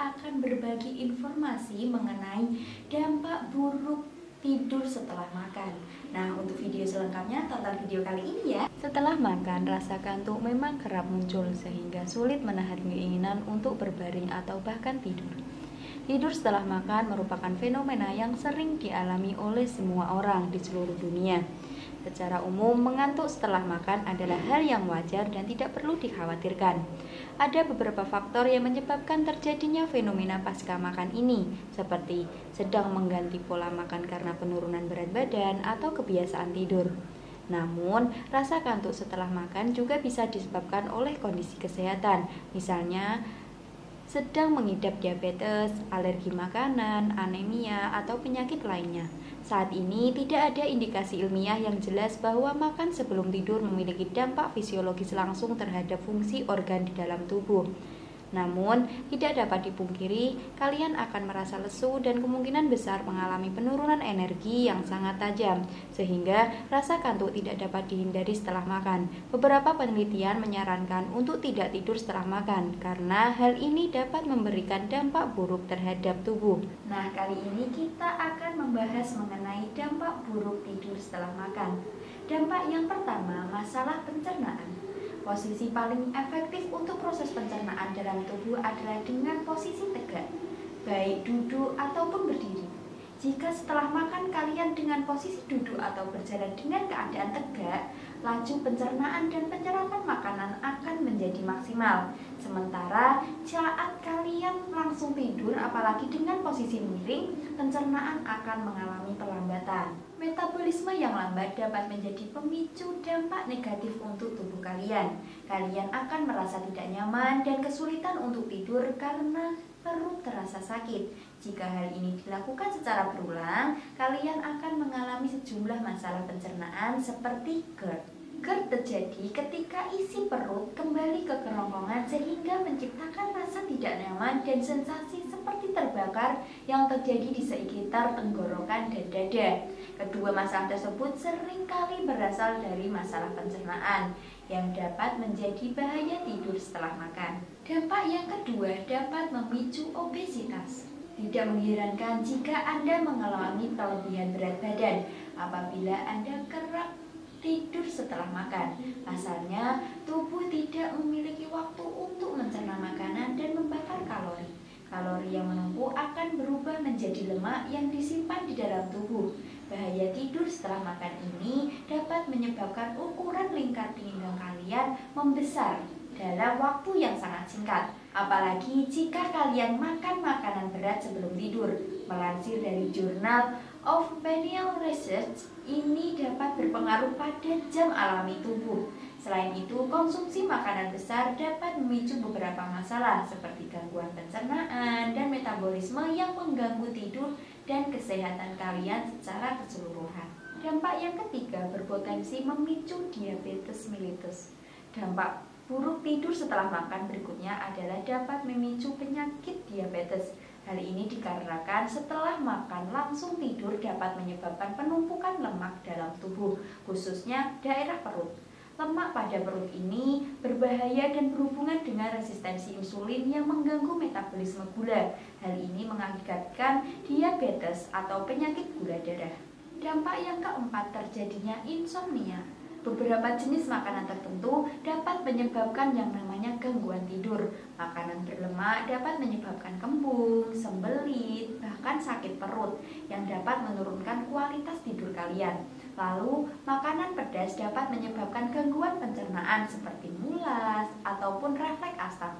akan berbagi informasi mengenai dampak buruk tidur setelah makan. Nah, untuk video selengkapnya tonton video kali ini ya. Setelah makan, rasa kantuk memang kerap muncul sehingga sulit menahan keinginan untuk berbaring atau bahkan tidur. Tidur setelah makan merupakan fenomena yang sering dialami oleh semua orang di seluruh dunia. Secara umum, mengantuk setelah makan adalah hal yang wajar dan tidak perlu dikhawatirkan. Ada beberapa faktor yang menyebabkan terjadinya fenomena pasca makan ini, seperti sedang mengganti pola makan karena penurunan berat badan atau kebiasaan tidur. Namun, rasa kantuk setelah makan juga bisa disebabkan oleh kondisi kesehatan, misalnya sedang mengidap diabetes, alergi makanan, anemia, atau penyakit lainnya. Saat ini tidak ada indikasi ilmiah yang jelas bahwa makan sebelum tidur memiliki dampak fisiologis langsung terhadap fungsi organ di dalam tubuh. Namun, tidak dapat dipungkiri, kalian akan merasa lesu dan kemungkinan besar mengalami penurunan energi yang sangat tajam, sehingga rasa kantuk tidak dapat dihindari setelah makan. Beberapa penelitian menyarankan untuk tidak tidur setelah makan, karena hal ini dapat memberikan dampak buruk terhadap tubuh. Nah, kali ini kita akan membahas mengenai dampak buruk tidur setelah makan. Dampak yang pertama, masalah pencernaan. Posisi paling efektif untuk proses pencernaan dalam tubuh adalah dengan posisi tegak, baik duduk ataupun berdiri. Jika setelah makan kalian dengan posisi duduk atau berjalan dengan keadaan tegak, laju pencernaan dan penyerapan makanan akan menjadi maksimal. Sementara saat kalian langsung tidur, apalagi dengan posisi miring, pencernaan akan mengalami perlambatan. Metabolisme yang lambat dapat menjadi pemicu dampak negatif untuk tubuh kalian. Kalian akan merasa tidak nyaman dan kesulitan untuk tidur karena perut terasa sakit. Jika hal ini dilakukan secara berulang, kalian akan mengalami sejumlah masalah pencernaan seperti GERD. GERD terjadi ketika isi perut kembali ke kerongkongan sehingga menciptakan rasa tidak nyaman dan sensasi seperti terbakar yang terjadi di sekitar tenggorokan dan dada. Kedua masalah tersebut seringkali berasal dari masalah pencernaan yang dapat menjadi bahaya tidur setelah makan. Dampak yang kedua dapat memicu obesitas. Tidak mengherankan jika Anda mengalami kelebihan berat badan apabila Anda kerap tidur setelah makan. Pasalnya, tubuh tidak memiliki waktu untuk mencerna makanan dan membakar kalori. Kalori yang menumpuk akan berubah menjadi lemak yang disimpan di dalam tubuh. Bahaya tidur setelah makan ini dapat menyebabkan ukuran lingkar pinggang kalian membesar dalam waktu yang sangat singkat. Apalagi jika kalian makan makanan berat sebelum tidur. Melansir dari Journal of Medical Research, ini dapat berpengaruh pada jam alami tubuh. Selain itu, konsumsi makanan besar dapat memicu beberapa masalah seperti gangguan pencernaan dan metabolisme yang mengganggu tidur dan kesehatan kalian secara keseluruhan. Dampak yang ketiga berpotensi memicu diabetes mellitus. Dampak buruk tidur setelah makan berikutnya adalah dapat memicu penyakit diabetes. Hal ini dikarenakan setelah makan langsung tidur dapat menyebabkan penumpukan lemak dalam tubuh, khususnya daerah perut. Lemak pada perut ini berbahaya dan berhubungan dengan resistensi insulin yang mengganggu metabolisme gula. Hal ini mengakibatkan diabetes atau penyakit gula darah. Dampak yang keempat terjadinya insomnia. Beberapa jenis makanan tertentu dapat menyebabkan yang namanya gangguan tidur. Makanan berlemak dapat menyebabkan kembung, sembelit, bahkan sakit perut yang dapat menurunkan kualitas tidur kalian. Lalu, makanan pedas dapat menyebabkan gangguan pencernaan seperti mulas ataupun refleks asam.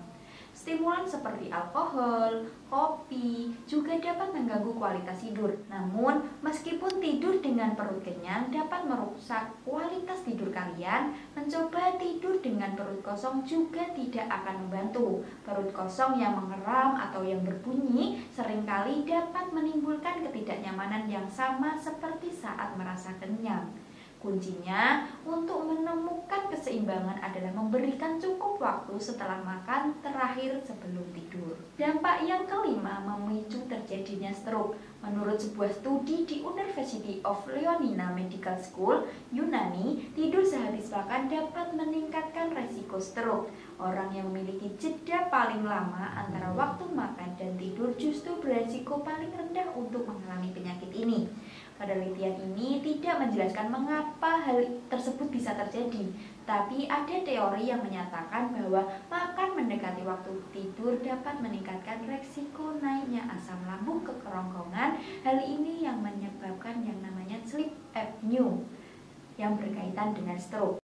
Stimulan seperti alkohol, kopi juga dapat mengganggu kualitas tidur. Namun, meskipun tidur dengan perut kenyang dapat merusak kualitas tidur kalian, mencoba tidur dengan perut kosong juga tidak akan membantu. Perut kosong yang mengeram atau yang berbunyi seringkali dapat menimbulkan ketidaknyamanan yang sama seperti saat merasa kenyang. Kuncinya untuk menemukan keseimbangan adalah memberikan cukup waktu setelah makan terakhir sebelum tidur. Dampak yang kelima memicu terjadinya stroke. Menurut sebuah studi di University of Ioannina Medical School, Yunani, tidur sehabis makan dapat meningkatkan resiko stroke. Orang yang memiliki jeda paling lama antara waktu makan dan tidur justru beresiko paling rendah untuk mengalami penyakit ini. Penelitian ini tidak menjelaskan mengapa hal tersebut bisa terjadi, tapi ada teori yang menyatakan bahwa makan mendekati waktu tidur dapat meningkatkan resiko naiknya asam lambung ke kerongkongan. Hal ini yang menyebabkan yang namanya sleep apnea yang berkaitan dengan stroke.